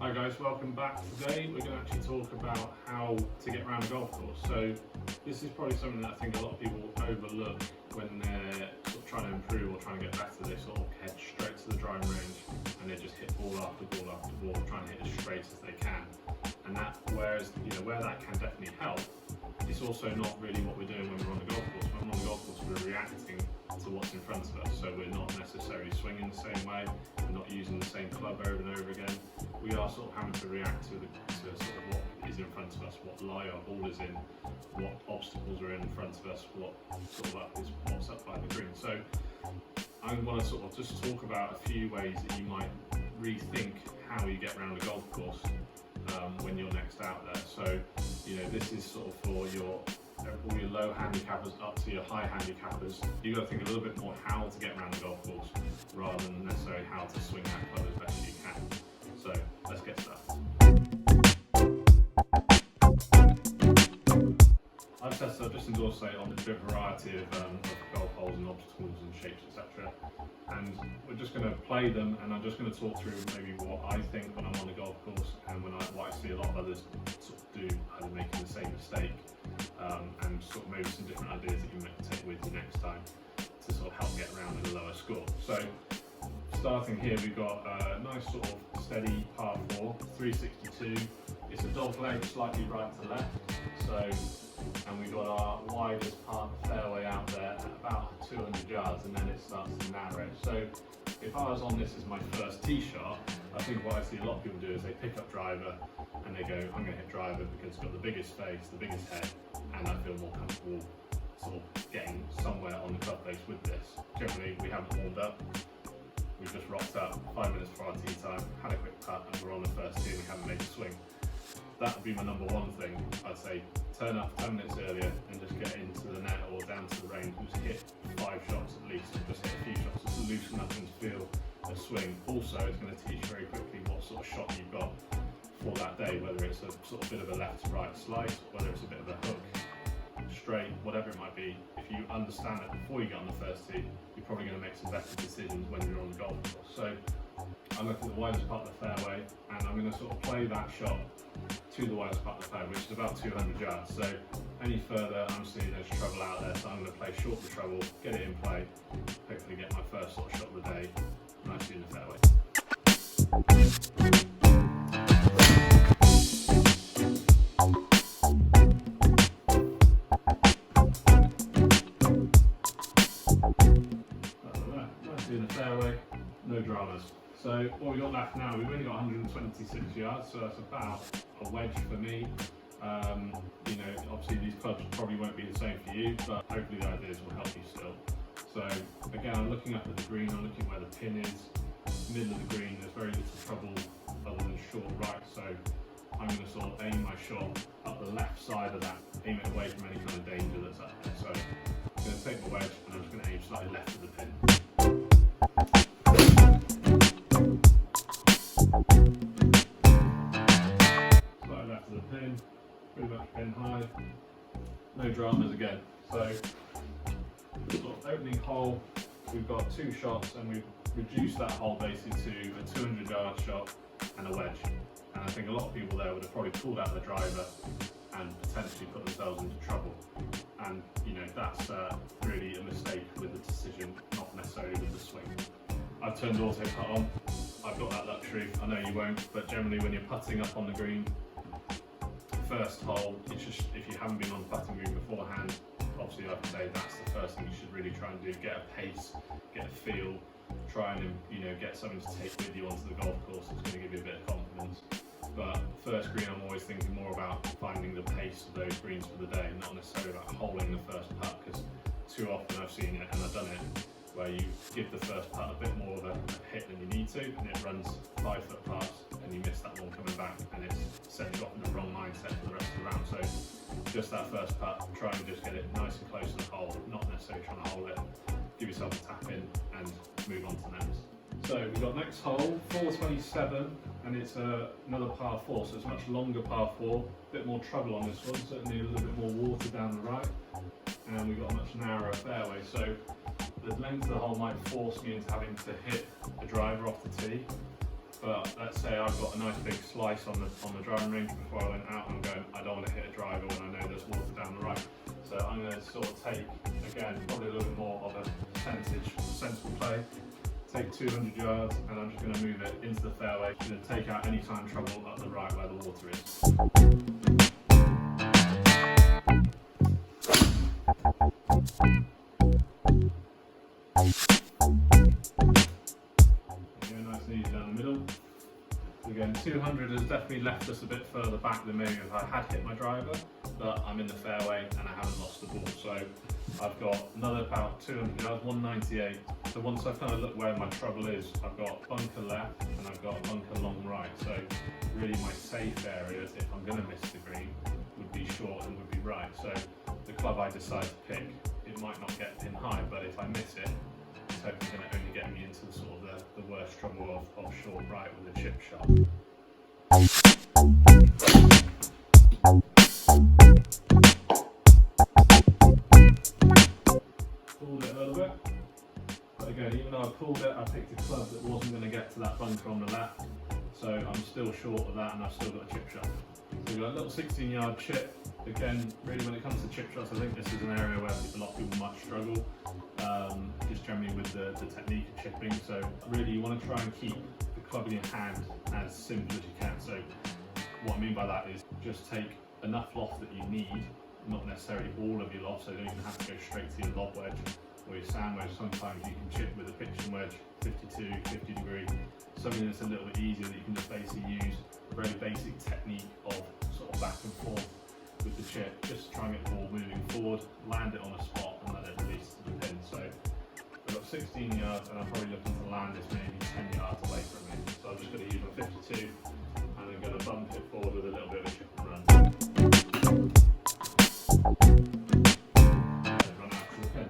Hi guys, welcome back. Today we're going to actually talk about how to get around a golf course. So this is probably something that I think a lot of people overlook when they're sort of trying to improve or trying to get better. They sort of head straight to the driving range and they just hit ball after ball after ball, trying to hit as straight as they can. And that, whereas where that can definitely help, it's also not really what we're doing when we're on the golf course. When we're on the golf course, we're reacting to what's in front of us. So we're not necessarily swinging the same way, we're not using the same club over and over again. We are sort of having to react to sort of what is in front of us, what lie our ball is in, what obstacles are in front of us, what sort of what's up by the green. So I want to sort of just talk about a few ways that you might rethink how you get around a golf course when you're next out there. So this is sort of for all your low handicappers up to your high handicappers. You've got to think a little bit more how to get around the golf course rather than necessarily how to swing that club as best you can. So let's get started. I've set up just in Dorset on a variety of golf holes and obstacles and shapes, etc. And we're just going to play them, and I'm just going to talk through maybe what I think when I'm on a golf course and what I see a lot of others sort of do, either making the same mistake, and sort of maybe some different ideas that you might take with you next time to sort of help get around with a lower score. So starting here, we've got a nice sort of steady par 4, 362. It's a dog leg, slightly right to left. And we've got our widest part of the fairway out there at about 200 yards, and then it starts to narrow. So if I was on this as my first tee shot, I think what I see a lot of people do is they pick up driver and they go, I'm going to hit driver because it's got the biggest face, the biggest head, and I feel more comfortable sort of getting somewhere on the club face with this. Generally, we haven't warmed up. We've just rocked up 5 minutes before our tee time, had a quick putt, and we're on the first tee and we haven't made a swing. That would be my number one thing. I'd say turn up 10 minutes earlier and just get into the net or down to the range, just hit 5 shots at least, and just hit a few shots just to loosen up and feel a swing. Also, it's going to teach you very quickly what sort of shot you've got for that day, whether it's a sort of bit of a left to right slice, whether it's a bit of a hook, straight, whatever it might be. If you understand it before you get on the first tee, you're probably going to make some better decisions when you're on the golf course. So I look at the widest part of the fairway and I'm going to sort of play that shot to the widest part of the fairway, which is about 200 yards. So any further, I'm seeing there's trouble out there, so I'm going to play short the trouble, get it in play, hopefully get my first sort of shot of the day nicely in the fairway. Nicely in the fairway, no dramas. So what we've got left now, we've only got 126 yards, so that's about a wedge for me. Obviously these clubs probably won't be the same for you, but hopefully the ideas will help you still. So again, I'm looking up at the green, I'm looking where the pin is, middle of the green, there's very little trouble other than short right, so I'm going to sort of aim my shot up the left side of that, aim it away from any kind of danger that's up there. So I'm going to take the wedge and I'm just going to aim slightly left of the pin. Slightly left of the pin, pretty much pin high, no dramas again. So sort of opening hole, we've got 2 shots and we've reduced that hole basically to a 200 yard shot and a wedge. And I think a lot of people there would have probably pulled out the driver and potentially put themselves into trouble. And that's really a mistake with the decision, not necessarily with the swing. I've turned auto putt on, I've got that luxury, I know you won't, but generally when you're putting up on the green, first hole, it's just, if you haven't been on the putting green beforehand, obviously I'd say that's the first thing you should really try and do, get a pace, get a feel, try and get something to take with you onto the golf course that's going to give you a bit of confidence. But first green, I'm always thinking more about finding the pace of those greens for the day, not necessarily about holding the first putt, because too often I've seen it, and I've done it, where you give the first putt a bit more of a hit than you need to, and it runs 5 foot past, and you miss that one coming back, and it's setting you off in the wrong mindset for the rest of the round. So just that first putt, try and just get it nice and close to the hole, not necessarily trying to hold it, give yourself a tap in, and move on to the next. So we've got next hole, 427, and it's another par 4, so it's a much longer par 4, a bit more trouble on this one, certainly a little bit more water down the right, and we've got a much narrower fairway, so the length of the hole might force me into having to hit the driver off the tee, But let's say I've got a nice big slice on the driving range before I went out, and I'm going, I don't want to hit a driver when I know there's water down the right. So I'm going to sort of take, again, probably a little bit more of a percentage, sensible play. Take 200 yards, and I'm just going to move it into the fairway. I'm going to take out any time trouble up the right where the water is. Nice and easy down the middle. Again, 200 has definitely left us a bit further back than maybe if I had hit my driver, but I'm in the fairway and I haven't lost the ball. So I've got another about 200 yards, 198. So once I've kind of looked where my trouble is, I've got bunker left and I've got bunker long right. So really my safe areas, if I'm going to miss the green, would be short and would be right. So the club I decide to pick, it might not get pin high, but if I miss it, it's hopefully going to only get me into sort of the worst trouble of short right with a chip shot. Pulled it a little bit, but again, even though I pulled it, I picked a club that wasn't going to get to that bunker on the left, so I'm still short of that and I've still got a chip shot. So we've got a little 16-yard chip. Again, really when it comes to chip shots, I think this is an area where a lot of people might struggle, just generally with the technique of chipping. So really you want to try and keep the club in your hand as simple as you can. So what I mean by that is just take enough loft that you need, not necessarily all of your loft, so you don't even have to go straight to your lob wedge or your sand wedge. Sometimes you can chip with a pitching wedge, 52, 50 degree, something that's a little bit easier that you can just basically use a very basic technique of sort of back and forth with the chip, just try and get the ball moving forward, land it on a spot and let it release to the pin. So I've got 16 yards and I'm probably looking to land this maybe 10 yards away from me. So I'm just going to use my 52 and I'm going to bump it forward with a little bit of a chip and run. And run out to the pin.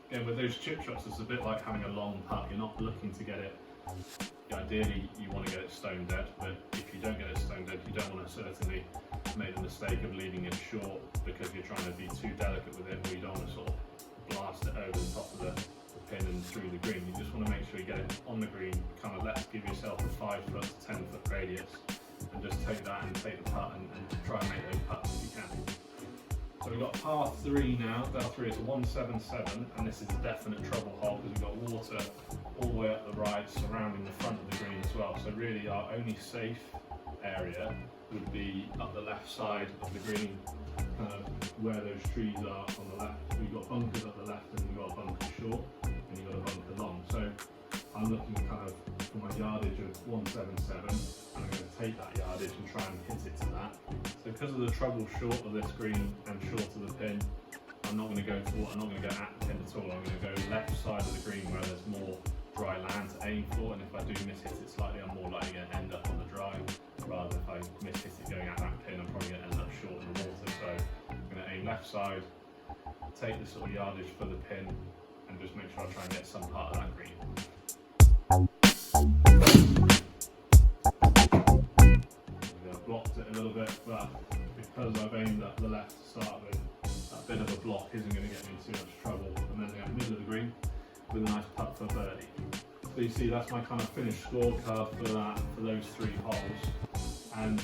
Again, with those chip shots, it's a bit like having a long putt. You're not looking to get it, ideally you want to get it stone dead, but if you don't get it stone dead, you don't want to certainly make the mistake of leaving it short because you're trying to be too delicate with it, or you don't want to sort of blast it over the top of the pin and through the green. You just want to make sure you get it on the green, kind of give yourself a 5 foot to 10 foot radius, and just take that and take the putt and try and make those putts if you can. So we've got par 3 now. Par 3 is a 177, and this is a definite trouble hole because we've got water all the way up the right, surrounding the front of the green as well. So really our only safe area would be up the left side of the green, kind of where those trees are on the left. We've got bunkers up the left and we've got a bunker short and you've got a bunker long. So I'm looking kind of for my yardage of 177 and I'm going to take that yardage and try and hit it to that. So because of the trouble short of this green and short of the pin, I'm not going to go at the pin at all. I'm going to go left side of the green where there's more dry land to aim for, and if I do miss hit it slightly, I'm more likely going to end up on the drive, rather than if I miss hit it going at that pin, I'm probably going to end up short in the water. So I'm going to aim left side, take the sort of yardage for the pin, and just make sure I try and get some part of that green. I've blocked it a little bit, but because I've aimed at the left to start with, that bit of a block isn't going to get me in too much trouble. And then the middle of the green with a nice putt for birdie. So you see that's my kind of finished scorecard for those 3 holes, and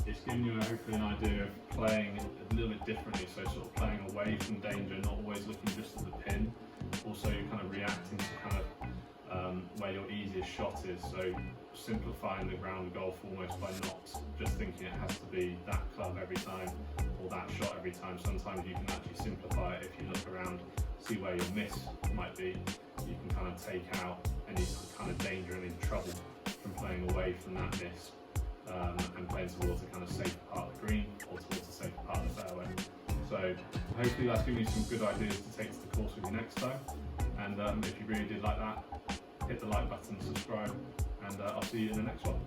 it's giving you hopefully an idea of playing a little bit differently, so sort of playing away from danger, not always looking just at the pin. Also you're kind of reacting to kind of where your easiest shot is, so simplifying the ground golf almost by not just thinking it has to be that club every time or that shot every time. Sometimes you can actually simplify it if you look around, see where your miss might be. You can kind of take out any kind of danger and any trouble from playing away from that miss and playing towards a kind of safer part of the green or towards a safer part of the fairway. So hopefully that's given you some good ideas to take to the course with you next time. And if you really did like that, hit the like button, subscribe, and I'll see you in the next one.